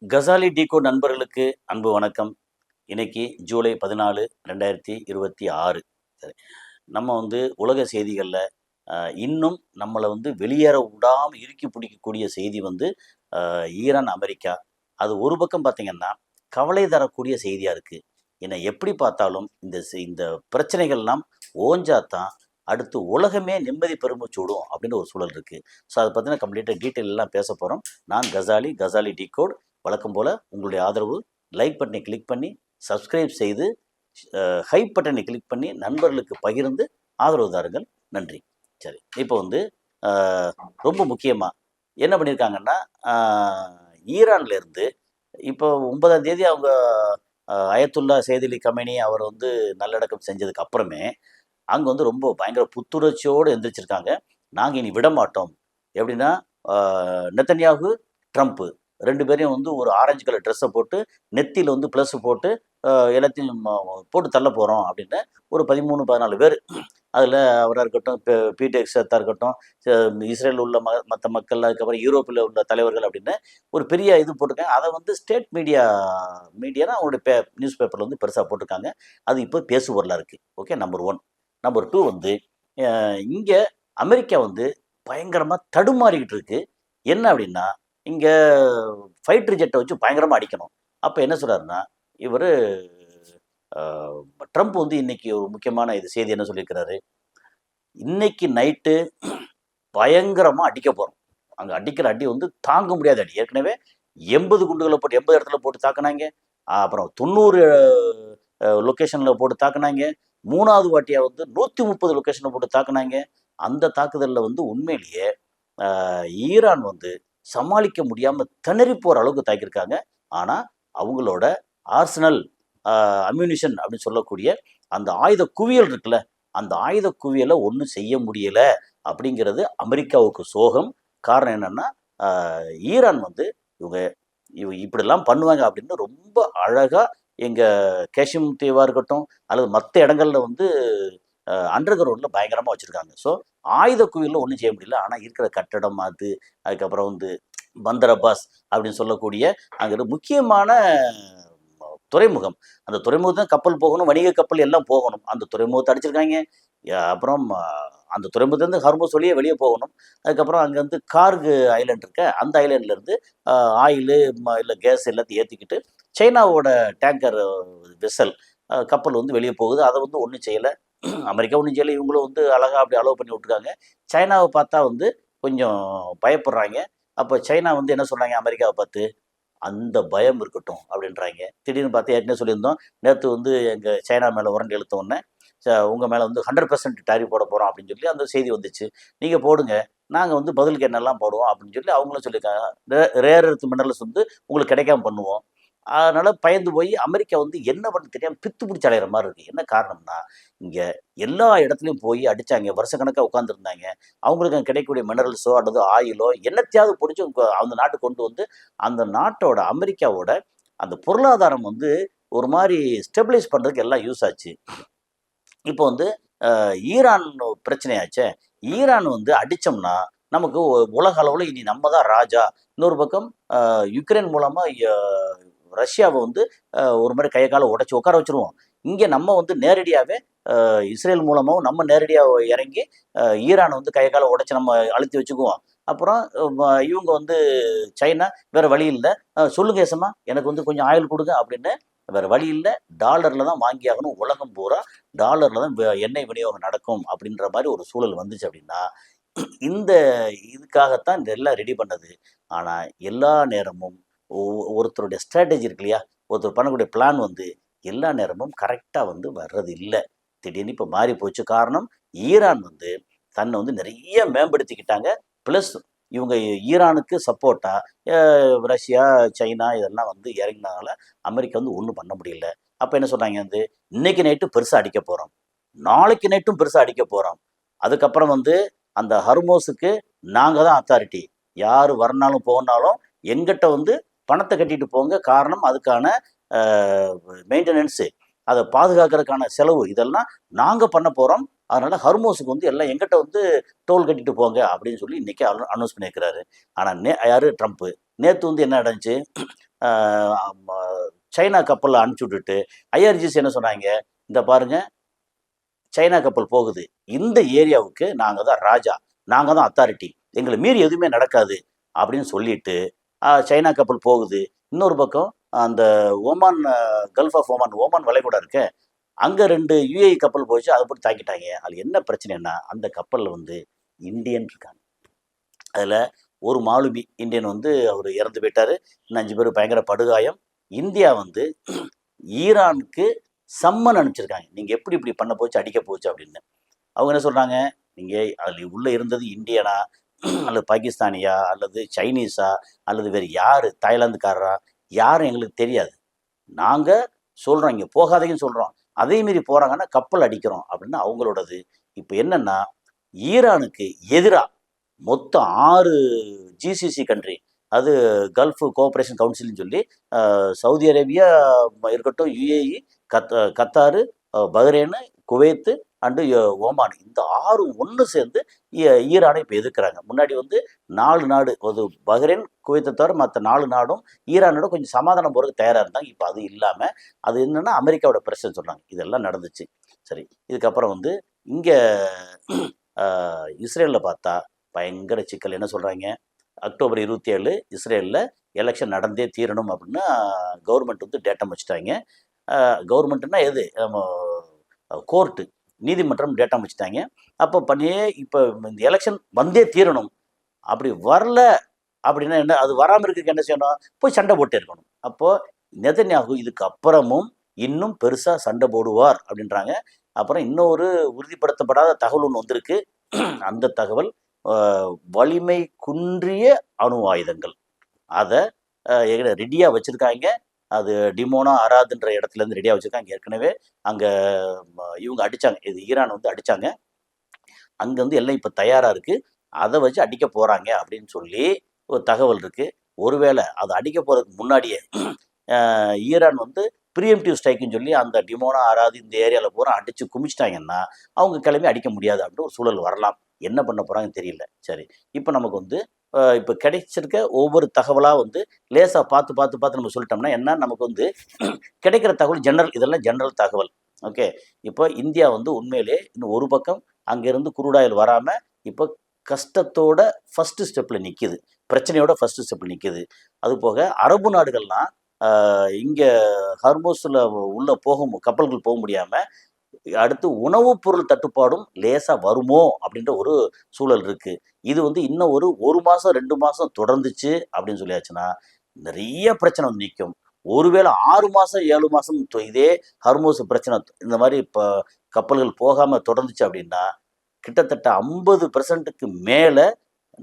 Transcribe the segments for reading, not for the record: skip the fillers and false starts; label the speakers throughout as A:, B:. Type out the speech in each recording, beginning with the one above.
A: Ghazali decode நண்பர்களுக்கு அன்பு வணக்கம். இன்னைக்கு ஜூலை 14, 2026. சரி. நம்ம உலக செய்திகள்ல இன்னும் நம்மள வெளியேற விடாம இறுக்கி பிடிக்கக்கூடிய செய்தி ஈரான், அமெரிக்கா. அது ஒரு பக்கம் பார்த்தீங்கன்னா, கவலை தரக்கூடிய செய்தியா இருக்கு. ஏன்னா எப்படி பார்த்தாலும் இந்த பிரச்சனைகள்லாம் ஓஞ்சா தான் அடுத்து உலகமே நிம்மதி பெருமூச்சு விடும் அப்படின்னு ஒரு சூழல் இருக்கு. ஸோ அத பத்தின கம்ப்ளீட்டா டீட்டெயில் எல்லாம் பேசப் போறோம். நான் கசாலி டீகோட். வழக்கம் போல உங்களுடைய ஆதரவு, லைக் பட்டனை கிளிக் பண்ணி சப்ஸ்கிரைப் செய்து ஹைப் பட்டனை கிளிக் பண்ணி நண்பர்களுக்கு பகிர்ந்து ஆதரவு தாருங்கள். நன்றி. சரி, இப்போ ரொம்ப முக்கியமாக என்ன பண்ணியிருக்காங்கன்னா, ஈரான்ல இருந்து இப்போ 9ஆம் தேதி அவங்க அயத்துல்லா சையத் கமேனி அவர் நல்லடக்கம் செஞ்சதுக்கு அப்புறமே அங்கே ரொம்ப பயங்கர புத்துணர்ச்சியோடு எந்திரிச்சிருக்காங்க. நாங்கள் இனி விட மாட்டோம். எப்படின்னா, நெத்தன்யாகு, ட்ரம்ப்பு 2 பேரையும் ஒரு ஆரஞ்சு கலர் ட்ரெஸ்ஸை போட்டு நெத்தியில் ப்ளஸ் போட்டு எல்லாத்தையும் போட்டு தள்ள போகிறோம் அப்படின்னு ஒரு 13-14 பேர். அதில் அவராக இருக்கட்டும், பிடெக்ஸத்தாக இருக்கட்டும், இஸ்ரேல் உள்ள மற்ற மக்கள், அதுக்கப்புறம் யூரோப்பில் உள்ள தலைவர்கள் அப்படின்னு ஒரு பெரிய இது போட்டிருக்காங்க. அதை ஸ்டேட் மீடியானா அவங்களுடைய நியூஸ் பேப்பரில் பெருசாக போட்டிருக்காங்க. அது இப்போ பேசுபொருளாக இருக்குது. Okay, number 1. நம்பர் 2 இங்கே அமெரிக்கா பயங்கரமாக தடுமாறிக்கிட்டு இருக்கு. என்ன அப்படின்னா, இங்கே ஃபைட்டர் ஜெட்டை வச்சு பயங்கரமாக அடிக்கணும். அப்போ என்ன சொல்கிறாருன்னா, இவர் ட்ரம்ப் இன்னைக்கு ஒரு முக்கியமான செய்தி என்ன சொல்லியிருக்கிறாரு, இன்னைக்கு நைட்டு பயங்கரமாக அடிக்க போகிறோம். அங்கே அடிக்கிற அடி தாங்க முடியாத அடி. ஏற்கனவே 80 குண்டுகளை போட்டு 80 இடத்துல போட்டு தாக்குனாங்க. அப்புறம் 90 லொக்கேஷனில் போட்டு தாக்குனாங்க. 3வது வாட்டியாக 130 லொக்கேஷனில் போட்டு தாக்குனாங்க. அந்த தாக்குதலில் உண்மையிலேயே ஈரான் சமாளிக்க முடியாமல் திணறி போகிற அளவுக்கு தாக்கியிருக்காங்க. ஆனால் அவங்களோட ஆர்சனல் அம்யூனிஷன் அப்படின்னு சொல்லக்கூடிய அந்த ஆயுத குவியல் இருக்குல்ல, அந்த ஆயுத குவியலை ஒன்றும் செய்ய முடியலை அப்படிங்கிறது அமெரிக்காவுக்கு சோகம். காரணம் என்னென்னா, ஈரான் இவங்க இப்படிலாம் பண்ணுவாங்க அப்படின்னு ரொம்ப அழகாக எங்கள் கேஷிம் தீவாக இருக்கட்டும் அல்லது மற்ற இடங்களில் அண்டர் கிரவுண்டில் பயங்கரமாக வச்சுருக்காங்க. ஸோ ஆயுத குவியலில் ஒன்றும் செய்ய முடியல. ஆனால் இருக்கிற கட்டடம் அதுக்கப்புறம் பந்தர் அப்பாஸ் அப்படின்னு சொல்லக்கூடிய அங்கே முக்கியமான துறைமுகம். அந்த துறைமுகத்தான் கப்பல் போகணும், வணிக கப்பல் எல்லாம் போகணும். அந்த துறைமுகத்தை அடிச்சிருக்காங்க. அப்புறம் அந்த துறைமுகத்துலேருந்து ஹர்மோஸ் வழியே வெளியே போகணும். அதுக்கப்புறம் அங்கே கார்கு ஐலண்ட் இருக்க, அந்த ஐலண்ட்லேருந்து ஆயிலு இல்லை கேஸ் எல்லாத்தையும் ஏற்றிக்கிட்டு சைனாவோட டேங்கர் வெசல் கப்பல் வெளியே போகுது. அதை ஒன்றும் செய்யலை. அமெரிக்கா ஒன்றும் செய்யலை. இவங்களும் அழகாக அப்படி அலோவ் பண்ணி விட்டுருக்காங்க. சைனாவை பார்த்தா கொஞ்சம் பயப்படுறாங்க. அப்போ சைனா என்ன சொல்கிறாங்க அமெரிக்காவை பார்த்து, அந்த பயம் இருக்கட்டும் அப்படின்றாங்க. திடீர்னு பார்த்து ஏற்கனவே சொல்லியிருந்தோம், நேற்று எங்கள் சைனா மேலே உரண்டு இழுத்த உடனே உங்கள் மேலே 100% டாரிஃப் போட போகிறோம் அப்படின்னு சொல்லி அந்த செய்தி வந்துச்சு. நீங்கள் போடுங்க, நாங்கள் பதிலுக்கு என்னெல்லாம் போடுவோம் அப்படின்னு சொல்லி அவங்களும் சொல்லியிருக்காங்க. ரேர் எர்த் மினரல்ஸ் உங்களுக்கு கிடைக்காம பண்ணுவோம். அதனால் பயந்து போய் அமெரிக்கா என்ன பண்ண தெரியாமல் பித்து பிடிச்சி அலையிற மாதிரி இருக்குது. என்ன காரணம்னா, இங்கே எல்லா இடத்துலையும் போய் அடித்தாங்க, வருஷக்கணக்காக உட்காந்துருந்தாங்க. அவங்களுக்கு அங்கே கிடைக்கக்கூடிய மினரல்ஸோ அல்லது ஆயிலோ என்னத்தையாவது பிடிச்சி அந்த நாட்டுக்கு கொண்டு அந்த நாட்டோட அமெரிக்காவோட அந்த பொருளாதாரம் ஒரு மாதிரி ஸ்டெபிலைஸ் பண்ணுறதுக்கு எல்லாம் யூஸ் ஆச்சு. இப்போ ஈரான் பிரச்சனையாச்சே, ஈரான் அடித்தோம்னா நமக்கு உலக அளவில் இனி நம்ம தான் ராஜா. இன்னொரு பக்கம் யுக்ரைன் மூலமாக ரஷ்யாவை ஒரு மாதிரி கையை காலை உடச்சி உட்கார வச்சுருவோம். இங்கே நம்ம நேரடியாகவே இஸ்ரேல் மூலமாகவும் நம்ம நேரடியாக இறங்கி ஈரானை கையை காலை உடச்சி நம்ம அழுத்தி வச்சுக்குவோம். அப்புறம் இவங்க சைனா வேறு வழி இல்லை, சொல்லுங்க ஏசமா எனக்கு கொஞ்சம் ஆயில் கொடுங்க அப்படின்னு, வேறு வழி இல்லை, டாலரில் தான் வாங்கி ஆகணும். உலகம் பூரா டாலரில் தான் எண்ணெய் விநியோகம் நடக்கும் அப்படின்ற மாதிரி ஒரு சூழல் வந்துச்சு. அப்படின்னா இந்த இதுக்காகத்தான் இதெல்லாம் ரெடி பண்ணது. ஆனால் எல்லா நேரமும் ஒருத்தருடைய ஸ்ட்ராட்டஜி இருக்கு இல்லையா, ஒருத்தர் பண்ணக்கூடிய பிளான் எல்லா நேரமும் கரெக்டாக வர்றது இல்லை. திடீர்னு இப்போ மாறி போச்சு. காரணம், ஈரான் தன்னை நிறைய மேம்படுத்திக்கிட்டாங்க. ப்ளஸ் இவங்க ஈரானுக்கு சப்போர்ட்டாக ரஷ்யா, சைனா இதெல்லாம் இறங்கினால அமெரிக்கா ஒன்றும் பண்ண முடியல. அப்போ என்ன சொன்னாங்க, இன்னைக்கு நைட்டு பெருசாக அடிக்க போகிறோம், நாளைக்கு நைட்டும் பெருசாக அடிக்க போகிறோம். அதுக்கப்புறம் அந்த ஹர்மோஸுக்கு நாங்கள் தான் அத்தாரிட்டி, யார் வரனாலும் போனாலும் எங்கிட்ட பணத்தை கட்டிட்டு போங்க. காரணம், அதுக்கான மெயின்டெனன்ஸு, அதை பாதுகாக்கிறதுக்கான செலவு இதெல்லாம் நாங்கள் பண்ண போகிறோம். அதனால் ஹர்மோஸுக்கு எல்லாம் எங்கிட்ட டோல் கட்டிட்டு போங்க அப்படின்னு சொல்லி இன்றைக்கி அனௌன்ஸ் பண்ணியிருக்கிறாரு. ஆனால் யார், ட்ரம்ப்பு. நேற்று என்ன நடந்துச்சு, சைனா கப்பலில் அனுப்பிச்சி விட்டுட்டு ஐஆர்ஜிசி என்ன சொன்னாங்க, இந்த பாருங்க சைனா கப்பல் போகுது, இந்த ஏரியாவுக்கு நாங்கள் தான் ராஜா, நாங்கள் தான் அத்தாரிட்டி, எங்களை மீறி எதுவுமே நடக்காது அப்படின்னு சொல்லிட்டு சைனா கப்பல் போகுது. இன்னொரு பக்கம் அந்த Oman, gulf of Oman, Oman வளைகுடா இருக்க, அங்கே 2 யுஏஇ கப்பல் போச்சு, அதை போட்டு தாக்கிட்டாங்க. அதில் என்ன பிரச்சனைன்னா அந்த கப்பலில் வந்து இந்தியன் இருக்காங்க. அதில் ஒரு மாலுமி இந்தியன் வந்து அவர் இறந்து போயிட்டார். இன்னும் 5 பேர் பயங்கர படுகாயம். இந்தியா வந்து ஈரானுக்கு சம்மன் அனுப்பிச்சிருக்காங்க, நீங்கள் எப்படி இப்படி பண்ண போச்சு, அடிக்க போச்சு அப்படின்னு. அவங்க என்ன சொல்கிறாங்க, நீங்கள் அதில் உள்ளே இருந்தது இந்தியனா அல்லது பாகிஸ்தானியா அல்லது சைனீஸா அல்லது வேறு யார், தாய்லாந்துக்காரரா, யாரும் எங்களுக்கு தெரியாது. நாங்கள் சொல்கிறோம் இங்கே போகாதீங்கன்னு சொல்கிறோம், அதே மீறி போகிறாங்கன்னா கப்பல் அடிக்கிறோம் அப்படின்னு அவங்களோடது. இப்போ என்னென்னா ஈரானுக்கு எதிராக மொத்தம் 6 ஜிசிசி கண்ட்ரி, அது கல்ஃப் கோஆப்ரேஷன் கவுன்சில்னு சொல்லி சவுதி அரேபியா இருக்கட்டும், UAE, Qatar, Bahrain, Kuwait and Oman, இந்த 6 ஒன்று சேர்ந்து ஈரானை இப்போ எதிர்க்கிறாங்க. முன்னாடி வந்து 4 நாடு, அது பஹ்ரைன், குவைத்தை தவிர மற்ற 4 நாடும் ஈரானோட கொஞ்சம் சமாதானம் போகிறதுக்கு தயாராக இருந்தாங்க. இப்போ அது இல்லாமல் அது என்னென்னா அமெரிக்காவோட பிரச்சனை சொல்கிறாங்க. இதெல்லாம் நடந்துச்சு. சரி, இதுக்கப்புறம் வந்து இங்கே இஸ்ரேலில் பார்த்தா பயங்கர சிக்கல். என்ன சொல்கிறாங்க, அக்டோபர் 27 இஸ்ரேலில் எலெக்ஷன் நடந்தே தீரணும் அப்படின்னு கவர்மெண்ட் வந்து டேட்டம் வச்சுட்டாங்க. கவர்மெண்ட்னா எது, கோர்ட்டு, நீதிமன்றம் டேட்டம் வச்சுட்டாங்க. அப்போ பண்ணியே இப்போ இந்த எலெக்ஷன் வந்தே தீரணும். அப்படி வரல அப்படின்னா என்ன, அது வராமல் இருக்கிறதுக்கு என்ன செய்யணும், போய் சண்டை போட்டே இருக்கணும். அப்போது நெதன்யாகு இதுக்கு அப்புறமும் இன்னும் பெருசாக சண்டை போடுவார் அப்படின்றாங்க. அப்புறம் இன்னொரு உறுதிப்படுத்தப்படாத தகவல் ஒன்று வந்திருக்கு. அந்த தகவல் வலிமை குன்றிய அணு ஆயுதங்கள், அதை ரெடியாக வச்சுருக்காங்க. அது டிமோனா அராதுன்ற இடத்துலேருந்து ரெடியாக வச்சுருக்காங்க. ஏற்கனவே அங்கே இவங்க அடித்தாங்க, இது ஈரான் வந்து அடித்தாங்க. அங்கே வந்து எல்லாம் இப்போ தயாராக இருக்குது, அதை வச்சு அடிக்க போகிறாங்க அப்படின்னு சொல்லி ஒரு தகவல் இருக்குது. ஒருவேளை அதை அடிக்க போகிறதுக்கு முன்னாடியே ஈரான் வந்து ப்ரீஎம்டிவ் ஸ்ட்ரைக்குன்னு சொல்லி அந்த டிமோனா அராது இந்த ஏரியாவில் பூரா அடித்து குமிச்சிட்டாங்கன்னா அவங்க கிளம்பி அடிக்க முடியாது அப்படின்னு ஒரு சூழல் வரலாம். என்ன பண்ண போகிறாங்கன்னு தெரியல. சரி, இப்போ நமக்கு வந்து இப்போ கிடைச்சிருக்க ஒவ்வொரு தகவலாக வந்து லேசாக பார்த்து நம்ம சொல்லிட்டோம்னா என்ன, நமக்கு வந்து கிடைக்கிற தகவல் ஜெனரல், இதெல்லாம் ஜெனரல் தகவல். ஓகே, இப்போ இந்தியா வந்து உண்மையிலே இன்னும் ஒரு பக்கம் அங்கேருந்து குரூடாயில் வராமல் இப்போ கஷ்டத்தோட ஃபஸ்ட்டு ஸ்டெப்பில் நிற்கிது, பிரச்சனையோட ஃபஸ்ட்டு ஸ்டெப்பில் நிற்கிது. அது போக அரபு நாடுகள்லாம் இங்கே ஹார்மோஸில் உள்ள கப்பல்கள் போக முடியாமல் அடுத்து உணவுப் பொருள் தட்டுப்பாடும் லேசாக வருமோ அப்படின்ற ஒரு சூழல் இருக்குது. இது வந்து இன்னும் ஒரு மாதம் 2 மாதம் தொடர்ந்துச்சு அப்படின்னு சொல்லியாச்சுன்னா நிறைய பிரச்சனை வந்து நிற்கும். ஒருவேளை 6 மாதம் 7 மாதம் இதே ஹர்மோஸ் பிரச்சனை இந்த மாதிரி இப்போ கப்பல்கள் போகாமல் தொடர்ந்துச்சு அப்படின்னா கிட்டத்தட்ட 50% மேலே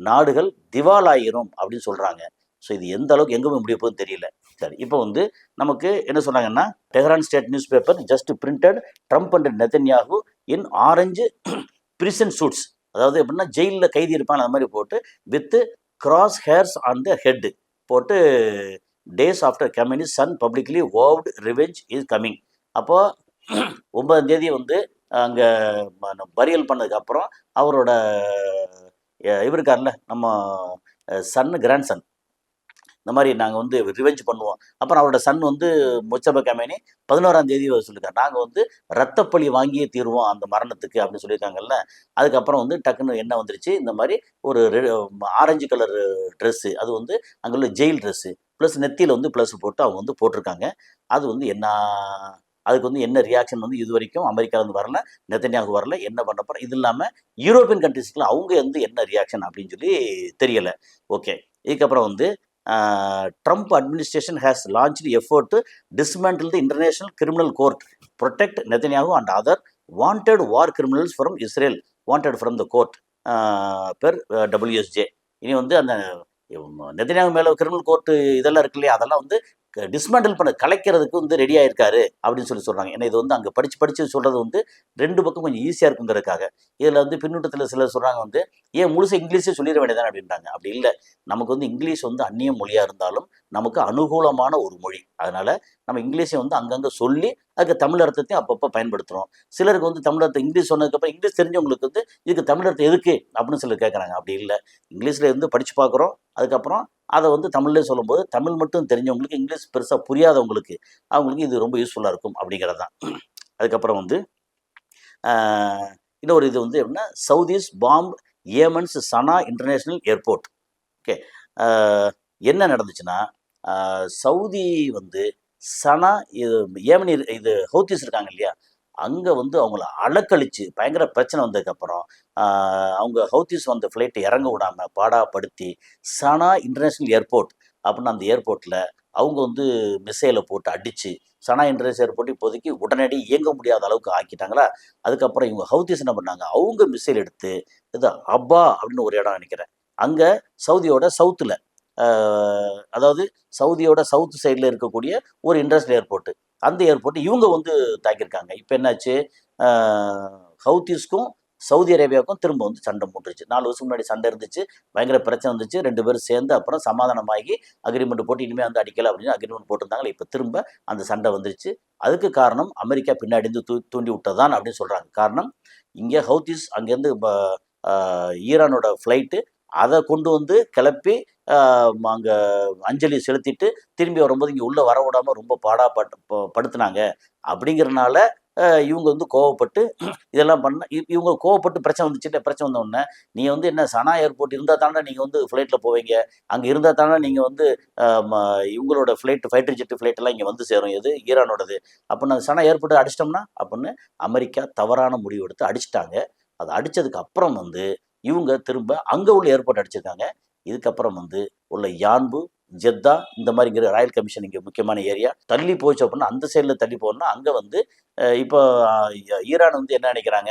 A: நாடுகள் திவாலாயிரும் அப்படின்னு சொல்கிறாங்க. ஸோ இது எந்த அளவுக்கு எங்கே போய் முடிய போகுதுன்னு தெரியல. சரி, இப்போ வந்து நமக்கு என்ன சொன்னாங்கன்னா, Tehran state news paper just printed Trump and Netanyahu in orange prison suits, அதாவது எப்படின்னா ஜெயிலில் கைதி இருப்பாங்க அந்த மாதிரி போட்டு with cross hairs on the head போட்டு days after communist son publicly vowed revenge is coming. அப்போது 9ஆம் தேதி வந்து அங்கே பரியல் பண்ணதுக்கப்புறம் அவரோட இவருக்கார்ல நம்ம சன்னு, கிராண்ட் சன், இந்த மாதிரி நாங்கள் வந்து ரிவெஞ்ச் பண்ணுவோம். அப்புறம் அவரோட சன் வந்து முஜ்தபா கமேனி 11ஆம் தேதி சொல்லியிருக்காங்க, நாங்கள் வந்து ரத்தப்பழி வாங்கியே தீருவோம் அந்த மரணத்துக்கு அப்படின்னு சொல்லியிருக்காங்கல்ல. அதுக்கப்புறம் வந்து டக்குன்னு என்ன வந்துருச்சு, இந்த மாதிரி ஒரு ஆரஞ்சு கலர் ட்ரெஸ்ஸு, அது வந்து அங்கே உள்ள ஜெயில் ட்ரெஸ்ஸு ப்ளஸ் நெத்தியில் வந்து ப்ளஸ் போட்டு அவங்க வந்து போட்டிருக்காங்க. அது வந்து என்ன, அதுக்கு வந்து என்ன ரியாக்ஷன் வந்து இது வரைக்கும் அமெரிக்காவிலேருந்து வரல, நெதன்யாகு வரல, என்ன பண்ண போகிறோம். இது இல்லாமல் யூரோப்பியன் கண்ட்ரிஸ்க்குலாம் அவங்க வந்து என்ன ரியாக்ஷன் அப்படின்னு சொல்லி தெரியலை. ஓகே, இதுக்கப்புறம் வந்து Trump administration has launched effort to dismantle the International Criminal Court, protect Netanyahu and other wanted war criminals from Israel, wanted from the court per WSJ. இனி வந்து அந்த நெதன்யாகு மேலே கிரிமினல் கோர்ட்டு இதெல்லாம் இருக்கு இல்லையா, அதெல்லாம் வந்து டிஸ்மேண்டில் பண்ண கலைக்கிறதுக்கு வந்து ரெடியாக இருக்காரு அப்படின்னு சொல்கிறாங்க. ஏன்னா இது வந்து அங்கே படித்து சொல்கிறது வந்து 2 பக்கம் கொஞ்சம் ஈஸியாக இருக்குங்கிறதுக்காக. இதில் வந்து பின்னூட்டத்தில் சிலர் சொல்கிறாங்க வந்து ஏன் முழுசு இங்கிலீஷே சொல்லிட வேண்டியதானே அப்படின்றாங்க. அப்படி இல்லை, நமக்கு வந்து இங்கிலீஷ் வந்து அந்நிய மொழியாக இருந்தாலும் நமக்கு அனுகூலமான ஒரு மொழி. அதனால் நம்ம இங்கிலீஷை வந்து அங்கங்கே சொல்லி அதுக்கு தமிழ் அர்த்தத்தையும் அப்பப்போ பயன்படுத்துகிறோம். சிலருக்கு வந்து தமிழ் அர்த்தம் இங்கிலீஷ் சொன்னதுக்கப்புறம் இங்கிலீஷ் தெரிஞ்சவங்களுக்கு வந்து இதுக்கு தமிழ் அர்த்தம் எதுக்கு அப்படின்னு சிலர் கேட்குறாங்க. அப்படி இல்லை, இங்கிலீஷில் இருந்து படித்து பார்க்குறோம், அதுக்கப்புறம் அதை வந்து தமிழ்லேயே சொல்லும்போது தமிழ் மட்டும் தெரிஞ்சவங்களுக்கு, இங்கிலீஷ் பெருசாக புரியாதவங்களுக்கு அவங்களுக்கு இது ரொம்ப யூஸ்ஃபுல்லாக இருக்கும் அப்படிங்கிறது தான். அதுக்கப்புறம் வந்து இன்னொரு இது வந்து எப்படின்னா, சவுதீஸ் பாம்ப் ஏமன்ஸ் சனா இன்டர்நேஷ்னல் ஏர்போர்ட். ஓகே. என்ன நடந்துச்சுன்னா, சவுதி வந்து சனா இது ஏமனி இது ஹவுத்தீஸ் இருக்காங்க இல்லையா, அங்கே வந்து அவங்கள அலக்கழிச்சு பயங்கர பிரச்சனை வந்ததுக்கப்புறம் அவங்க ஹவுத்தீஸ் வந்த ஃப்ளைட்டை இறங்க விடாமல் பாடாப்படுத்தி சனா இன்டர்நேஷ்னல் ஏர்போர்ட் அப்படின்னு அந்த ஏர்போர்ட்டில் அவங்க வந்து மிசைலை போட்டு அடித்து சனா இன்டர்நேஷனல் ஏர்போர்ட் இப்போதைக்கு உடனடி இயங்க முடியாத அளவுக்கு ஆக்கிட்டாங்களா. அதுக்கப்புறம் இவங்க ஹவுத்தீஸ் என்ன பண்ணாங்க, அவங்க மிசைல் எடுத்து இது அப்பா அப்படின்னு ஒரு இடம் நினைக்கிறேன், அங்கே சவுதியோட சவுத்தில், அதாவது சவுதியோட சவுத் சைடில் இருக்கக்கூடிய ஒரு இண்டஸ்ட்ரியல் ஏர்போர்ட்டு, அந்த ஏர்போர்ட்டு இவங்க வந்து தாக்கியிருக்காங்க. இப்போ என்னாச்சு, ஹவுத்தீஸ்க்கும் சவுதி அரேபியாவுக்கும் திரும்ப வந்து சண்டை மூட்டுருச்சு. 4 வருஷம் முன்னாடி சண்டை இருந்துச்சு, பயங்கர பிரச்சனை வந்துச்சு. 2 பேரும் சேர்ந்து அப்புறம் சமாதானமாகி அக்ரிமெண்ட் போட்டு இனிமேல் வந்து அடிக்கலை அப்படின்னு அக்ரிமெண்ட் போட்டிருந்தாங்க. இப்போ திரும்ப அந்த சண்டை வந்துருச்சு. அதுக்கு காரணம் அமெரிக்கா பின்னாடி இருந்து தூண்டி விட்டதான் அப்படின்னு சொல்கிறாங்க. காரணம் இங்கே ஹவுத்தீஸ் அங்கேருந்து ஈரானோட ஃப்ளைட்டு அதை கொண்டு வந்து கிளப்பி அங்கே அஞ்சலி செலுத்திட்டு திரும்பி வரும்போது இங்கே உள்ளே வர விடாமல் ரொம்ப படுத்துனாங்க. அப்படிங்கிறனால இவங்க வந்து கோவப்பட்டு இதெல்லாம் பண்ண இவங்க கோவப்பட்டு பிரச்சனை வந்துச்சுட்டு பிரச்சனை வந்தோடனே, நீங்கள் வந்து என்ன சனா ஏர்போர்ட் இருந்தால் தானே நீங்கள் வந்து ஃப்ளைட்டில் போவீங்க, அங்கே இருந்தால் தானே நீங்கள் வந்து இவங்களோட ஃப்ளைட்டு ஃபைட்டர் ஜெட்டு ஃப்ளைட்டெல்லாம் இங்கே வந்து சேரும், எது ஈரானோடது, அப்படின்னு அந்த சனா ஏர்போர்ட்டை அடிச்சிட்டோம்னா அப்படின்னு அமெரிக்கா தவறான முடிவு எடுத்து அடிச்சிட்டாங்க. அதை அடித்ததுக்கு அப்புறம் வந்து இவங்க திரும்ப அங்கே உள்ள ஏர்போர்ட் அடிச்சிருக்காங்க. இதுக்கப்புறம் வந்து உள்ள யான்பு ஜெத்தா இந்த மாதிரிங்கிற ராயல் கமிஷன் இங்கே முக்கியமான ஏரியா தள்ளி போச்சு அப்படின்னா, அந்த சைடில் தள்ளி போகணும்னா அங்கே வந்து இப்போ ஈரான் வந்து என்ன நினைக்கிறாங்க,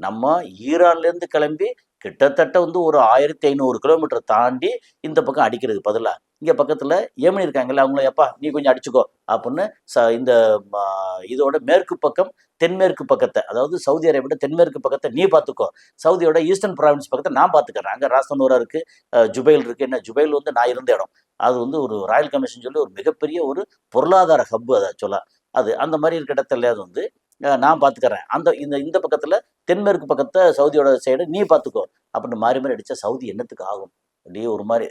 A: நம்ம ஈரான்லேருந்து கிளம்பி கிட்டத்தட்ட வந்து ஒரு 1500 கிலோமீட்டர் தாண்டி இந்த பக்கம் அடிக்கிறதுக்கு பதிலாக இங்கே பக்கத்தில் ஏமனி இருக்காங்கல்ல, அவங்கள எப்பா நீ கொஞ்சம் அடிச்சுக்கோ அப்படின்னு இந்த இதோட மேற்கு பக்கம் தென்மேற்கு பக்கத்தை, அதாவது சவுதி அரேபியோட தென்மேற்கு பக்கத்தை நீ பார்த்துக்கோ, சவுதியோட ஈஸ்டர்ன் ப்ராவின்ஸ் பக்கத்தை நான் பார்த்துக்கிறேன், அங்கே ராசனூரா இருக்குது, ஜுபைல் இருக்குது. என்ன ஜுபைல் வந்து நான் இருந்த இடம், அது வந்து ஒரு ராயல் கமிஷன் சொல்லி ஒரு மிகப்பெரிய ஒரு பொருளாதார ஹப்பு, அதை ஆக்சுவலாக அது அந்த மாதிரி இருக்க இடத்துல அது வந்து நான் பார்த்துக்கிறேன், அந்த இந்த பக்கத்தில் தென்மேற்கு பக்கத்தை சவுதியோட சைடு நீ பார்த்துக்கோ அப்படின்னு மாறி மாறி அடித்தா சவுதி என்னத்துக்கு ஆகும். அப்படியே ஒரு மாதிரி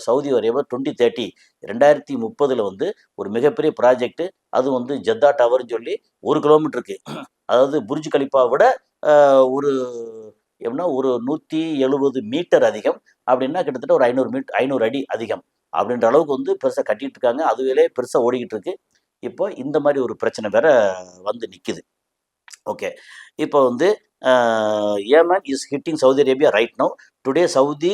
A: சவுதி அரேபியா 2030 2030 வந்து ஒரு மிகப்பெரிய ப்ராஜெக்ட், அது வந்து ஜெத்தா டவர்னு சொல்லி 1 கிலோமீட்டருக்கு, அதாவது புர்ஜ் கலிஃபா விட ஒரு எப்படின்னா ஒரு 170 மீட்டர் அதிகம், அப்படின்னா கிட்டத்தட்ட ஒரு 500 அடி அதிகம் அப்படின்ற அளவுக்கு வந்து பெருசாக கட்டிட்டு இருக்காங்க. அதுவே பெருசாக ஓடிக்கிட்டு இருக்கு. இப்போ இந்த மாதிரி ஒரு பிரச்சனை வேற வந்து நிற்குது. ஓகே. இப்போ வந்து Yemen is hitting Saudi Arabia right now. Today Saudi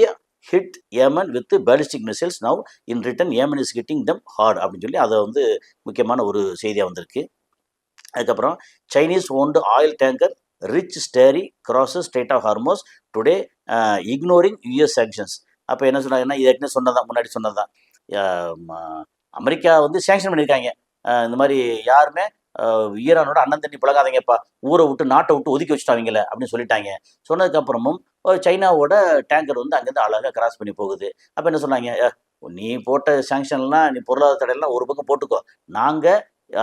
A: hit Yemen with ballistic missiles now in return Yemen is hitting them hard அப்படின்னு சொல்லி அதை வந்து முக்கியமான ஒரு செய்தியாக வந்திருக்கு. அதுக்கப்புறம் Chinese owned oil tanker Rich Starry crosses Strait of Hormuz today ignoring US sanctions. அப்போ என்ன சொன்னாங்கன்னா, இது ஏற்கனவே சொன்னதான், முன்னாடி சொன்னதான், அமெரிக்கா வந்து சேங்ஷன் பண்ணியிருக்காங்க, இந்த மாதிரி யாருமே ஈரானோட அண்ணன் தண்ணி பழகாதீங்கப்பா, ஊரை விட்டு நாட்டை விட்டு ஒதுக்கி வச்சுட்டாங்களே அப்படின்னு சொல்லிட்டாங்க. சொன்னதுக்கப்புறமும் சைனாவோட டேங்கர் வந்து அங்கேருந்து அழகாக கிராஸ் பண்ணி போகுது. அப்போ என்ன சொன்னாங்க, நீ போட்ட சாங்ஷன்லாம், நீ பொருளாதார தடையெல்லாம் ஒரு பக்கம் போட்டுக்கோ, நாங்கள்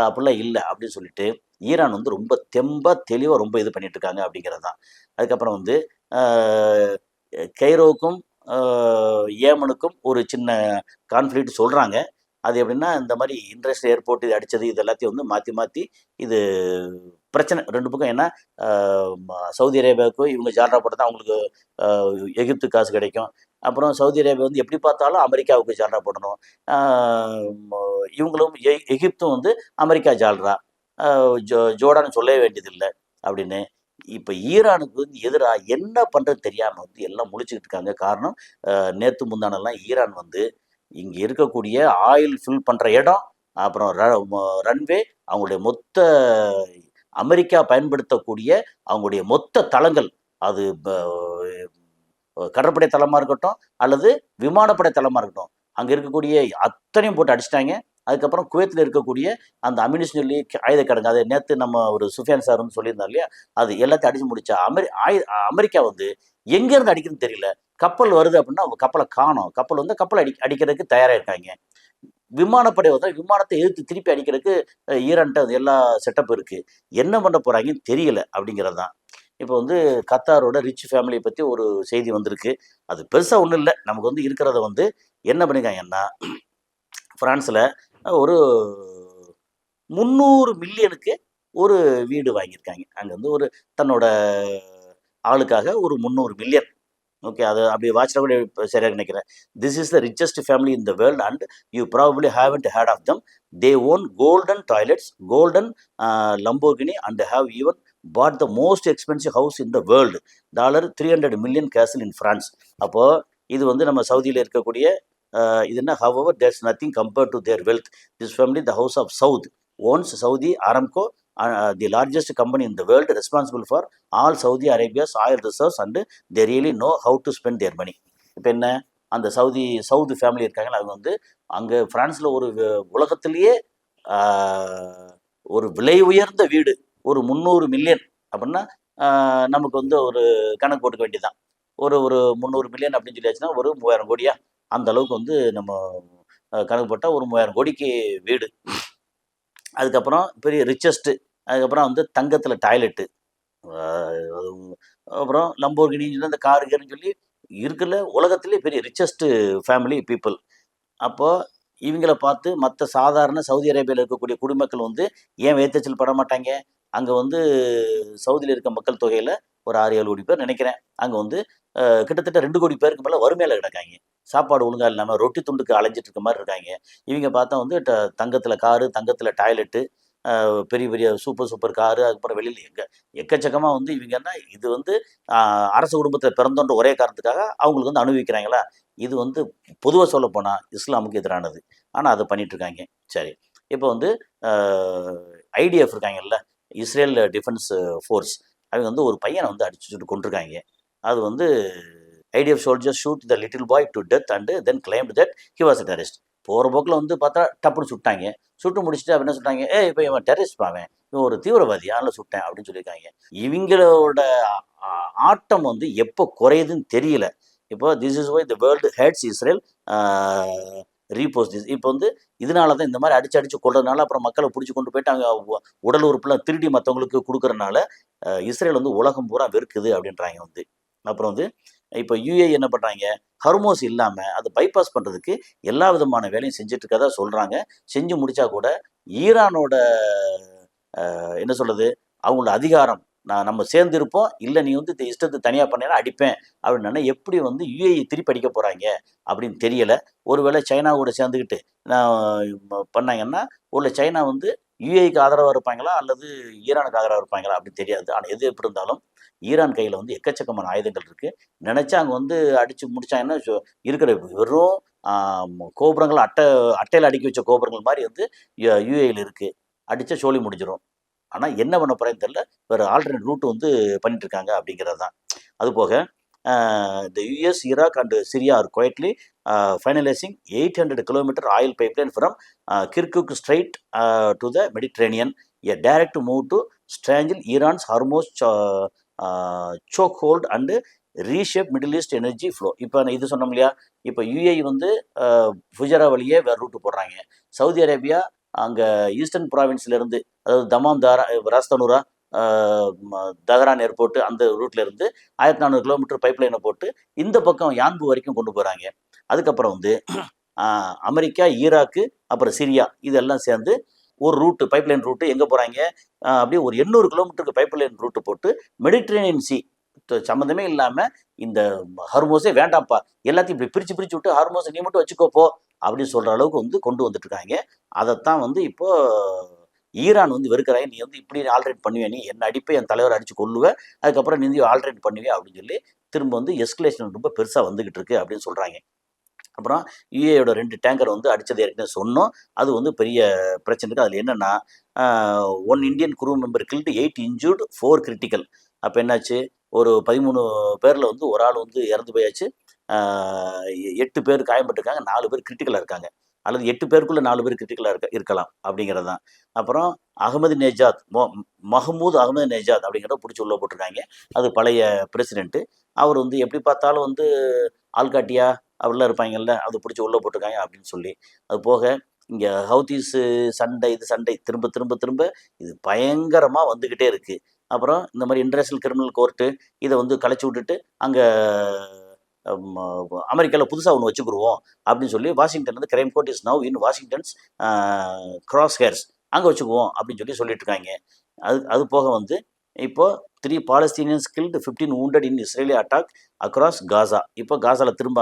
A: அப்படிலாம் இல்லை அப்படின்னு சொல்லிட்டு ஈரான் வந்து ரொம்ப தெளிவாக ரொம்ப இது பண்ணிட்டு இருக்காங்க அப்படிங்கிறது தான். அதுக்கப்புறம் வந்து கைரோவுக்கும் ஏமனுக்கும் ஒரு சின்ன கான்ஃப்ளிக்ட் சொல்கிறாங்க. அது எப்படின்னா, இந்த மாதிரி இன்டர்நேஷ்னல் ஏர்போர்ட் இது அடித்தது இது எல்லாத்தையும் வந்து மாற்றி இது பிரச்சனை 2 பக்கம். ஏன்னா சவுதி அரேபியாவுக்கு இவங்க ஜால்ரா போட்டு தான் அவங்களுக்கு எகிப்து காசு கிடைக்கும். அப்புறம் சவுதி அரேபியா வந்து எப்படி பார்த்தாலும் அமெரிக்காவுக்கு ஜால்ரா போடணும், இவங்களும் எகிப்தும் வந்து அமெரிக்கா ஜால்ரா, ஜோர்டான் சொல்லவே வேண்டியதில்லை அப்படின்னு. இப்போ ஈரானுக்கு வந்து எதிராக என்ன பண்ணுறது தெரியாமல் வந்து எல்லாம் முழிச்சுக்கிட்டு இருக்காங்க. காரணம் நேற்று முந்தானெல்லாம் ஈரான் வந்து இங்கே இருக்கக்கூடிய ஆயில் ஃபில் பண்ணுற இடம், அப்புறம் ரன்வே, அவங்களுடைய மொத்த அமெரிக்கா பயன்படுத்தக்கூடிய அவங்களுடைய மொத்த தளங்கள், அது கடற்படை தளமாக இருக்கட்டும் அல்லது விமானப்படை தளமாக இருக்கட்டும், அங்கே இருக்கக்கூடிய அத்தனையும் போட்டு அடிச்சிட்டாங்க. அதுக்கப்புறம் குவைத்தில் இருக்கக்கூடிய அந்த அமினிஷன் சொல்லி ஆயுத கிடங்கு, அதை நேற்று நம்ம ஒரு சுஃபியான் சார் வந்து சொல்லியிருந்தார் இல்லையா, அது எல்லாத்தையும் அடிச்சு முடிச்சா அமெரிக்கா வந்து எங்கேருந்து அடிக்கிறதுன்னு தெரியல. கப்பல் வருது அப்படின்னா கப்பலை காணோம், கப்பல் வந்து கப்பலை அடிக்கிறதுக்கு தயாராக இருக்காங்க. விமானப்படை வந்து விமானத்தை எதிர்த்து திருப்பி அடிக்கிறதுக்கு ஈரான்ட்ட எல்லா செட்டப் இருக்குது. என்ன பண்ண போகிறாங்கன்னு தெரியல அப்படிங்கிறது தான். இப்போ வந்து கத்தாரோட ரிச் ஃபேமிலியை பற்றி ஒரு செய்தி வந்திருக்கு. அது பெருசாக ஒன்றும் இல்லை, நமக்கு வந்து இருக்கிறத வந்து என்ன பண்ணியிருக்காங்கன்னா, ஃப்ரான்ஸில் ஒரு 300 மில்லியனுக்கு ஒரு வீடு வாங்கியிருக்காங்க. அங்கே வந்து ஒரு தன்னோட ஆளுக்காக ஒரு 300 மில்லியன். ஓகே, அது அப்படி வாட்சில் கூட சரியாக நினைக்கிறேன். This is the richest family in the world and you probably haven't heard of them. They own golden toilets, golden Lamborghini and have even bought the most expensive house in the world. $300 million castle in France. அப்போது இது வந்து நம்ம சவுதியில் இருக்கக்கூடிய இது என்ன, however there's nothing compared to their wealth. This family the house of Saud owns Saudi Aramco, the largest company in the world, responsible for all Saudi Arabia's oil reserves, and they really know how to spend their money. இப்போ என்ன, அந்த south family இருக்காங்களா, அவங்க வந்து அங்கே ஃப்ரான்ஸில் ஒரு உலகத்திலேயே ஒரு விலை உயர்ந்த வீடு ஒரு 300 மில்லியன் அப்படின்னா நமக்கு வந்து ஒரு கணக்கு போட்டுக்க வேண்டியதுதான். ஒரு ஒரு 300 மில்லியன் அப்படின்னு சொல்லியாச்சுன்னா ஒரு 3000 கோடியா, அந்த அளவுக்கு வந்து நம்ம கணக்கு போட்டால் ஒரு 3000 கோடிக்கு வீடு. அதுக்கப்புறம் பெரிய ரிச்சஸ்ட்டு, அதுக்கப்புறம் வந்து தங்கத்தில் டாய்லெட்டு, அப்புறம் லம்போர்கினின்னு அந்த காருக்குன்னு சொல்லி இருக்குல்ல, உலகத்திலே பெரிய ரிச்சஸ்ட்டு ஃபேமிலி பீப்புள். அப்போது இவங்கள பார்த்து மற்ற சாதாரண சவுதி அரேபியாவில் இருக்கக்கூடிய குடிமக்கள் வந்து ஏன் வேத்தச்சல் பட மாட்டாங்க? அங்கே வந்து சவுதியில் இருக்க மக்கள் தொகையில் ஒரு 6-7 கோடி பேர் நினைக்கிறேன். அங்கே வந்து கிட்டத்தட்ட 2 கோடி பேருக்கு மேலே வறுமையில் கிடக்காங்க. சாப்பாடு ஒழுங்காக இல்லாமல் ரொட்டி துண்டுக்கு அலைஞ்சிட்டு இருக்க மாதிரி இருக்காங்க. இவங்க பார்த்தா வந்து தங்கத்தில் காரு, தங்கத்தில் டாய்லெட்டு, பெரிய பெரிய சூப்பர் காரு, அதுக்கப்புறம் வெளியில் எக்கச்சக்கமாக வந்து இவங்கன்னா இது வந்து அரச குடும்பத்தில் பிறந்தோன்ற ஒரே காரணத்துக்காக அவங்களுக்கு வந்து அனுபவிக்கிறாங்களா? இது வந்து பொதுவாக சொல்லப்போனால் இஸ்லாமுக்கு எதிரானது. ஆனால் அதை பண்ணிகிட்ருக்காங்க. சரி, இப்போ வந்து ஐடிஎஃப் இருக்காங்கல்ல, இஸ்ரேல் டிஃபென்ஸ் ஃபோர்ஸ், அவங்க வந்து ஒரு பையனை வந்து அடிச்சுட்டு கொண்டிருக்காங்க. அது வந்து IDF soldiers shoot the little boy to death and then claimed that he was a terrorist. போகிற போக்கில் வந்து பார்த்தா டப்புன்னு சுட்டாங்க. சுட்டு முடிச்சுட்டு அப்போ என்ன சொல்கிறாங்க, இப்போ இவன் டெரரிஸ்ட் பாவேன், இவன் ஒரு தீவிரவாதி, அதனால் சுட்டேன் அப்படின்னு சொல்லியிருக்காங்க. இவங்களோட ஆட்டம் வந்து எப்போ குறையுதுன்னு தெரியல. இப்போ this is why the world hates Israel repost this. இப்போ வந்து இதனால தான் இந்த மாதிரி அடிச்சு கொள்றதுனால அப்புறம் மக்களை பிடிச்சி கொண்டு போயிட்டு அங்கே உடல் உறுப்புலாம் திருடி மற்றவங்களுக்கு கொடுக்குறதுனால இஸ்ரேல் வந்து உலகம் பூரா வெறுக்குது அப்படின்றாங்க வந்து. அப்புறம் வந்து இப்போ யுஏ என்ன பண்ணுறாங்க, ஹர்மோஸ் இல்லாமல் அதை பைபாஸ் பண்ணுறதுக்கு எல்லா விதமான வேலையும் செஞ்சுட்டு இருக்கதா சொல்கிறாங்க. செஞ்சு முடித்தா கூட ஈரானோட என்ன சொல்கிறது, அவங்களோட அதிகாரம், நம்ம சேர்ந்து இருப்போம், இல்லை நீ வந்து இஷ்டத்தை தனியாக பண்ணேன்னா அடிப்பேன் அப்படின்னா எப்படி வந்து யுஏஇ திருப்பி அடிக்க போகிறாங்க அப்படின்னு தெரியலை. ஒருவேளை சைனாவோட சேர்ந்துக்கிட்டு பண்ணாங்கன்னா ஒரு சைனா வந்து யுஏஇக்கு ஆதரவாக இருப்பாங்களா அல்லது ஈரானுக்கு ஆதரவாக இருப்பாங்களா அப்படின்னு தெரியாது. ஆனால் எது எப்படி இருந்தாலும் ஈரான் கையில் வந்து எக்கச்சக்கமான ஆயுதங்கள் இருக்குது. நினச்சா அங்கே வந்து அடித்து முடிச்சாங்கன்னா இருக்கிற வெறும் கோபுரங்கள் அட்டையில் அடுக்கி வச்ச கோபுரங்கள் மாதிரி வந்து யுஏஇயில் இருக்குது. அடித்தா சோழி முடிஞ்சிடும். ஆனால் என்ன பண்ண போகிறேன்னு தெரியல, வேறு ஆல்டர்னேட் ரூட் வந்து பண்ணிட்டு இருக்காங்க அப்படிங்கிறது தான். அதுபோக the US, Iraq and Syria are quietly finalizing 800 kilometer oil pipeline from Kirkuk Strait to the Mediterranean, a direct move to strangle Iran's Hormuz chokehold and reshape Middle East energy flow. இப்போ இது சொன்னோம் இல்லையா, இப்போ UAE வந்து ஃபுஜரா வழியே வேறு route போடுறாங்க. Saudi Arabia அங்கே ஈஸ்டர்ன் ப்ராவின்ஸ்லேருந்து, அதாவது தமாம், ராஸ்தனூரா, தஹரான் ஏர்போர்ட்டு அந்த ரூட்ல இருந்து 1400 கிலோமீட்டர் பைப் லைனை போட்டு இந்த பக்கம் யான்பு வரைக்கும் கொண்டு போகிறாங்க. அதுக்கப்புறம் வந்து அமெரிக்கா, ஈராக்கு, அப்புறம் சிரியா இதெல்லாம் சேர்ந்து ஒரு ரூட்டு, பைப் லைன் ரூட்டு எங்கே போகிறாங்க, அப்படியே ஒரு 800 கிலோமீட்டருக்கு பைப் லைன் ரூட்டு போட்டு மெடிட்ரேனியன் சி சம்மந்தமே இல்லாமல் இந்த ஹார்மோஸே வேண்டாம்ப்பா, எல்லாத்தையும் இப்படி பிரித்து விட்டு ஹார்மோஸை நீ மட்டும் வச்சுக்கோப்போ அப்படின்னு சொல்கிற அளவுக்கு வந்து கொண்டு வந்துட்டு இருக்காங்க. அதைத்தான் வந்து இப்போது ஈரான் வந்து வெறுக்கிறாங்க. நீ வந்து இப்படி ஆல்ட்ரேட் பண்ணுவேன், நீ என்ன அடிப்பை என் தலைவர் அடித்து கொள்ளுவேன், அதுக்கப்புறம் நீ ஆல்ட்ரேட் பண்ணுவேன் அப்படின்னு சொல்லி திரும்ப வந்து எஸ்கலேஷன் ரொம்ப பெருசாக வந்துக்கிட்டு இருக்கு அப்படின்னு சொல்கிறாங்க. அப்புறம் யுஏயோட 2 டேங்கர் வந்து அடித்தது ஏற்கனவே சொன்னோம். அது வந்து பெரிய பிரச்சனை இருக்குது. அதில் என்னென்னா 1 Indian crew member killed, 8 injured, 4 critical. அப்போ என்னாச்சு, ஒரு 13 பேரில் வந்து ஒரு ஆள் வந்து இறந்து போயாச்சு, 8 பேர் காயப்பட்டிருக்காங்க, 4 பேர் கிரிட்டிக்கலாக இருக்காங்க, அல்லது 8 பேருக்குள்ளே 4 பேர் கிரிட்டிக்கலாக இருக்கலாம் அப்படிங்கிறது தான். அப்புறம் அகமது நேஜாத், மஹமூத் அகமது நேஜாத் அப்படிங்கிறத பிடிச்சி உள்ள போட்டிருக்காங்க. அது பழைய பிரசிடென்ட்டு. அவர் வந்து எப்படி பார்த்தாலும் வந்து ஆள்காட்டியா அப்படிலாம் இருப்பாங்கல்ல, அது பிடிச்சி உள்ளே போட்டிருக்காங்க அப்படின்னு சொல்லி. அது போக இங்கே ஹவுதீஸு சண்டை திரும்ப இது பயங்கரமாக வந்துக்கிட்டே இருக்குது. அப்புறம் இந்த மாதிரி இன்டர்நேஷனல் கிரிமினல் கோர்ட்டு இதை வந்து கலைச்சி விட்டுட்டு அங்கே அமெரிக்காவில் புதுசாக ஒன்று வச்சுக்கிடுவோம் அப்படின்னு சொல்லி வாஷிங்டன் வந்து crime court is now in Washington's cross hairs அங்கே வச்சுக்குவோம் அப்படின்னு சொல்லிட்டு இருக்காங்க. அது போக வந்து இப்போ 3 பாலஸ்தீனியன்ஸ் கில்டு 15 wounded இன் இஸ்ரேலி அட்டாக் அக்ராஸ் காசா. இப்போ காசாவில் திரும்ப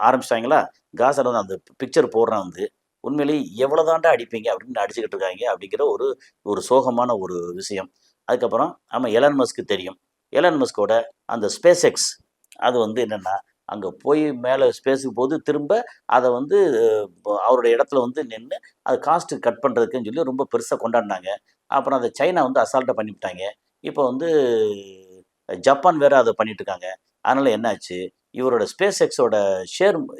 A: ஆரம்பிச்சிட்டாங்களா? காசாவில் வந்து அந்த பிக்சர் போடுறான் வந்து உண்மையிலேயே எவ்வளோ தாண்டா அடிப்பீங்க அப்படின்னு அடிச்சுக்கிட்டு இருக்காங்க அப்படிங்கிற ஒரு சோகமான ஒரு விஷயம். அதுக்கப்புறம் ஆமாம், எலான் மஸ்க்கு தெரியும். எலான் மஸ்கோட அந்த ஸ்பேஸ் எக்ஸ் அது வந்து என்னென்னா அங்கே போய் மேலே ஸ்பேஸுக்கு போது திரும்ப அதை வந்து அவருடைய இடத்துல வந்து நின்று அது காஸ்ட்டு கட் பண்ணுறதுக்குன்னு சொல்லி ரொம்ப பெருசாக கொண்டாடினாங்க. அப்புறம் அதை சைனா வந்து அசால்ட்டாக பண்ணிவிட்டாங்க. இப்போ வந்து ஜப்பான் வேறு அதை பண்ணிட்டு இருக்காங்க. அதனால் என்னாச்சு, இவரோட ஸ்பேஸ் எக்ஸோட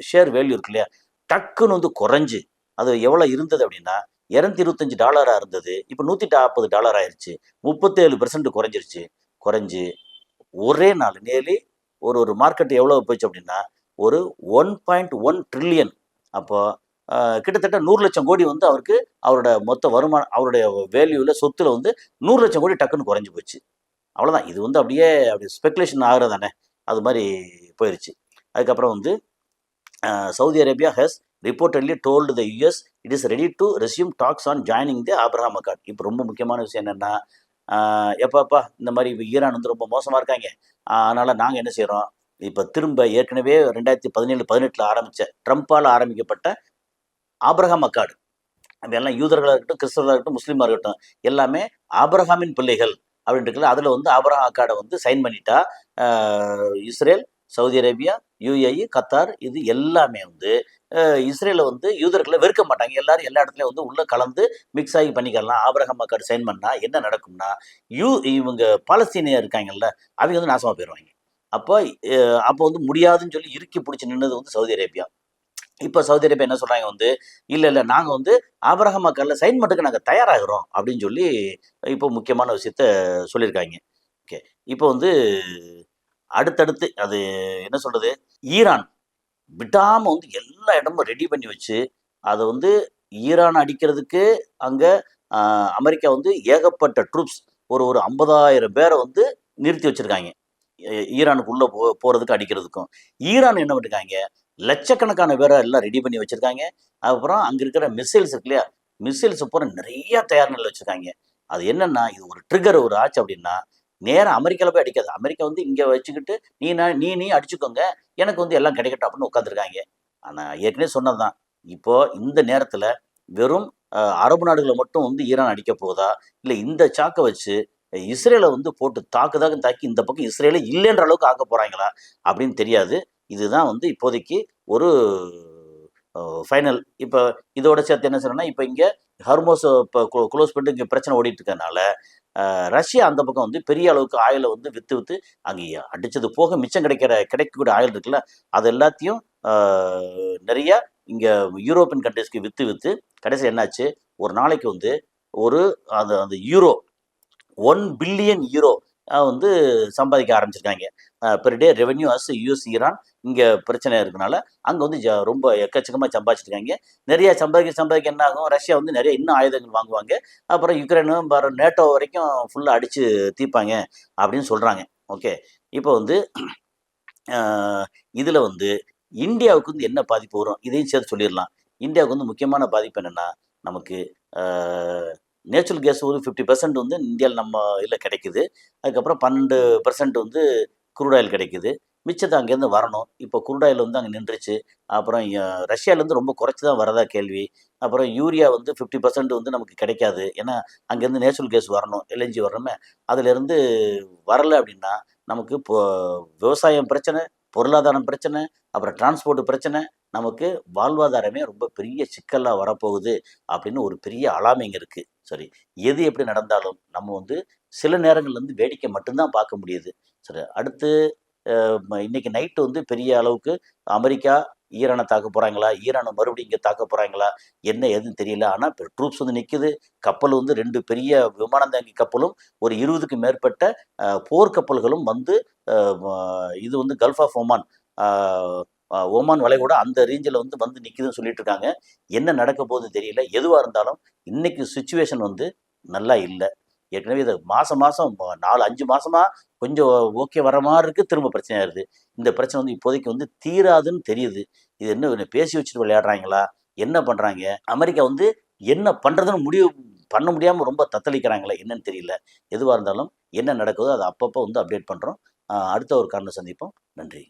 A: ஷேர் வேல்யூ இருக்கு இல்லையா, டக்குன்னு வந்து குறைஞ்சி அது எவ்வளோ இருந்தது அப்படின்னா $225 இருந்தது, இப்போ $140 ஆயிடுச்சு. 37% குறைஞ்சிருச்சு. குறைஞ்சி ஒரே நாள் நேர்லி ஒரு மார்க்கெட் எவ்வளோ போயிடுச்சு அப்படின்னா ஒரு 1.1 ட்ரில்லியன். அப்போ கிட்டத்தட்ட 100 லட்சம் கோடி வந்து அவருக்கு அவரோட மொத்த வருமானம், அவருடைய வேல்யூவில் சொத்துல வந்து 100 லட்சம் கோடி டக்குன்னு குறைஞ்சி போச்சு. அவ்வளோதான். இது வந்து அப்படியே ஸ்பெகுலேஷன் ஆகிறது தானே, அது மாதிரி போயிடுச்சு. அதுக்கப்புறம் வந்து Saudi Arabia has reportedly told the US it is ready to resume talks on joining the Abraham Accord. இப்போ ரொம்ப முக்கியமான விஷயம் என்னென்னா, எப்பப்பா இந்த மாதிரி இப்போ ஈரான் வந்து ரொம்ப மோசமாக இருக்காங்க, அதனால் நாங்கள் என்ன செய்கிறோம், இப்போ திரும்ப ஏற்கனவே 2017-18 ஆரம்பித்த ட்ரம்ப்பால் ஆரம்பிக்கப்பட்ட ஆப்ரஹாம் அக்கார்டு, அதெல்லாம் யூதர்களாக இருக்கட்டும், கிறிஸ்தவர்களாக இருக்கட்டும், முஸ்லீமாக இருக்கட்டும், எல்லாமே ஆப்ரஹாமின் பிள்ளைகள் அப்படின்ட்டு அதில் வந்து ஆப்ரஹாம் அக்கார்டை வந்து சைன் பண்ணிட்டா Israel, Saudi Arabia, UAE, Qatar இது எல்லாமே வந்து இஸ்ரேலை வந்து யூதர்களை வெறுக்க மாட்டாங்க. எல்லாரும் எல்லா இடத்துலையும் வந்து உள்ளே கலந்து மிக்ஸ் ஆகி பண்ணிக்கலாம். ஆப்ரஹாம் அக்கார்டு சைன் பண்ணால் என்ன நடக்கும்னா, இவங்க பாலஸ்தீனியா இருக்காங்கல்ல, அவங்க வந்து நாசமாக போயிடுவாங்க. அப்போ வந்து முடியாதுன்னு சொல்லி இறுக்கி பிடிச்சி நின்னது வந்து சவுதி அரேபியா. இப்போ சவுதி அரேபியா என்ன சொல்கிறாங்க வந்து, இல்லை நாங்கள் வந்து ஆப்ரஹாம் அக்கார்டில் சைன் பண்ணுறதுக்கு நாங்கள் தயாராகிறோம் அப்படின்னு சொல்லி இப்போ முக்கியமான விஷயத்த சொல்லியிருக்காங்க. ஓகே, இப்போ வந்து அடுத்தடுத்து அது என்ன சொல்கிறது, ஈரான் விடாமல் வந்து எல்லா இடமும் ரெடி பண்ணி வச்சு அதை வந்து ஈரான் அடிக்கிறதுக்கு அங்கே அமெரிக்கா வந்து ஏகப்பட்ட ட்ரூப்ஸ் ஒரு 50,000 பேரை வந்து நிறுத்தி வச்சுருக்காங்க ஈரானுக்குள்ளே போகிறதுக்கு அடிக்கிறதுக்கும். ஈரான் என்ன பண்ணிருக்காங்க, லட்சக்கணக்கான பேரை எல்லாம் ரெடி பண்ணி வச்சுருக்காங்க. அப்புறம் அங்கே இருக்கிற மிசைல்ஸ் இருக்கு இல்லையா, மிசைல்ஸ் பூரா நிறையா தயார் நிலையில் வச்சுருக்காங்க. அது என்னென்னா, இது ஒரு ட்ரிகர் ஒரு ஆச்சு அப்படின்னா நேராக அமெரிக்காவில் போய் அடிக்காது. அமெரிக்கா வந்து இங்கே வச்சுக்கிட்டு நீ அடிச்சுக்கோங்க, எனக்கு வந்து எல்லாம் கிடைக்கட்டும் அப்படின்னு உட்காந்துருக்காங்க. ஆனால் ஏற்கனவே சொன்னது தான், இப்போது இந்த நேரத்தில் வெறும் அரபு நாடுகளை மட்டும் வந்து ஈரான் அடிக்க போகுதா, இல்லை இந்த சாக்கை வச்சு இஸ்ரேலை வந்து போட்டு தாக்கி இந்த பக்கம் இஸ்ரேலே இல்லைன்ற அளவுக்கு ஆக்க போகிறாங்களா அப்படின்னு தெரியாது. இதுதான் வந்து இப்போதைக்கு ஒரு ஃபைனல். இப்போ இதோட சேர்த்து என்ன சொல்கிறேன்னா, இப்போ இங்கே ஹர்மோஸ் இப்போ க்ளோஸ் பண்ணிட்டு இங்கே பிரச்சனை ஓடிட்டு இருக்கனால ரஷ்யா அந்த பக்கம் வந்து பெரிய அளவுக்கு ஆயிலை வந்து விற்று அங்கே அடித்தது போக மிச்சம் கிடைக்கக்கூடிய ஆயில் இருக்குல்ல, அது எல்லாத்தையும் நிறையா இங்கே யூரோப்பியன் கண்ட்ரிஸ்க்கு விற்று கடைசி என்னாச்சு, ஒரு நாளைக்கு வந்து அந்த யூரோ 1 பில்லியன் யூரோ வந்து சம்பாதிக்க ஆரம்பிச்சிருக்காங்க. Per day revenue as US Iran. இங்கே பிரச்சனை இருக்கனால அங்கே வந்து ரொம்ப எக்கச்சக்கமாக சம்பாதிச்சிருக்காங்க. நிறைய சம்பாதிக்க என்ன ஆகும், ரஷ்யா வந்து நிறைய இன்னும் ஆயுதங்கள் வாங்குவாங்க. அப்புறம் யுக்ரைனும் நேட்டோ வரைக்கும் ஃபுல்லாக அடித்து தீர்ப்பாங்க அப்படின்னு சொல்கிறாங்க. ஓகே, இப்போ வந்து இதில் வந்து இந்தியாவுக்கு வந்து என்ன பாதிப்பு வரும் இதையும் சேர்த்து சொல்லிடலாம். இந்தியாவுக்கு வந்து முக்கியமான பாதிப்பு என்னென்னா, நமக்கு நேச்சுரல் கேஸ் ஒரு 50% வந்து இந்தியாவில் நம்ம இதில் கிடைக்குது. அதுக்கப்புறம் 12% வந்து குரூட் ஆயில் கிடைக்குது. மிச்சத்தை அங்கேருந்து வரணும். இப்போ குரூட் ஆயில் வந்து அங்கே நின்றுச்சு. அப்புறம் ரஷ்யாவிலேருந்து ரொம்ப குறைச்சி தான் வரதா கேள்வி. அப்புறம் யூரியா வந்து 50% வந்து நமக்கு கிடைக்காது. ஏன்னா அங்கேருந்து நேச்சுரல் கேஸ் வரணும், எல்என்ஜி வரணுமே. அதிலேருந்து வரலை அப்படின்னா நமக்கு இப்போ விவசாயம் பிரச்சனை, பொருளாதாரம் பிரச்சனை, அப்புறம் டிரான்ஸ்போர்ட் பிரச்சனை, நமக்கு வாழ்வாதாரமே ரொம்ப பெரிய சிக்கலாக வரப்போகுது அப்படின்னு ஒரு பெரிய அலாமிங் இருக்குது. சரி, எது எப்படி நடந்தாலும் நம்ம வந்து சில நேரங்கள்ல வந்து வேடிக்கை மட்டும்தான் பார்க்க முடியுது. சரி, அடுத்து இன்னைக்கு நைட்டு வந்து பெரிய அளவுக்கு அமெரிக்கா ஈரானை தாக்க போகிறாங்களா, ஈரானை மறுபடியும் இங்கே தாக்க போகிறாங்களா, என்ன எதுன்னு தெரியல. ஆனால் இப்போ ட்ரூப்ஸ் வந்து நிற்குது. கப்பல் வந்து 2 பெரிய விமானம் தாங்கி கப்பலும் ஒரு 20க்கும் மேற்பட்ட போர்க்கப்பல்களும் வந்து இது வந்து கல்ஃப் ஆஃப் ஒமான், ஓமான் வளைகுடா அந்த ரேஞ்சில் வந்து நிற்குதுன்னு சொல்லிட்டு இருக்காங்க. என்ன நடக்க போகுதுன்னு தெரியல. எதுவாக இருந்தாலும் இன்னைக்கு சுச்சுவேஷன் வந்து நல்லா இல்லை. ஏற்கனவே இது மாதம் மாதம் 4-5 மாதமாக கொஞ்சம் ஓகே வர மாதிரி இருக்குது, திரும்ப பிரச்சனையாயிருது. இந்த பிரச்சனை வந்து இப்போதைக்கு வந்து தீராதுன்னு தெரியுது. இது என்ன பேசி வச்சுட்டு விளையாடுறாங்களா, என்ன பண்ணுறாங்க? அமெரிக்கா வந்து என்ன பண்ணுறதுன்னு முடிவு பண்ண முடியாமல் ரொம்ப தத்தளிக்கிறாங்களே என்னன்னு தெரியல. எதுவாக இருந்தாலும் என்ன நடக்குதோ அதை அப்பப்போ வந்து அப்டேட் பண்ணுறோம். அடுத்த ஒரு காரணம் சந்திப்போம். நன்றி.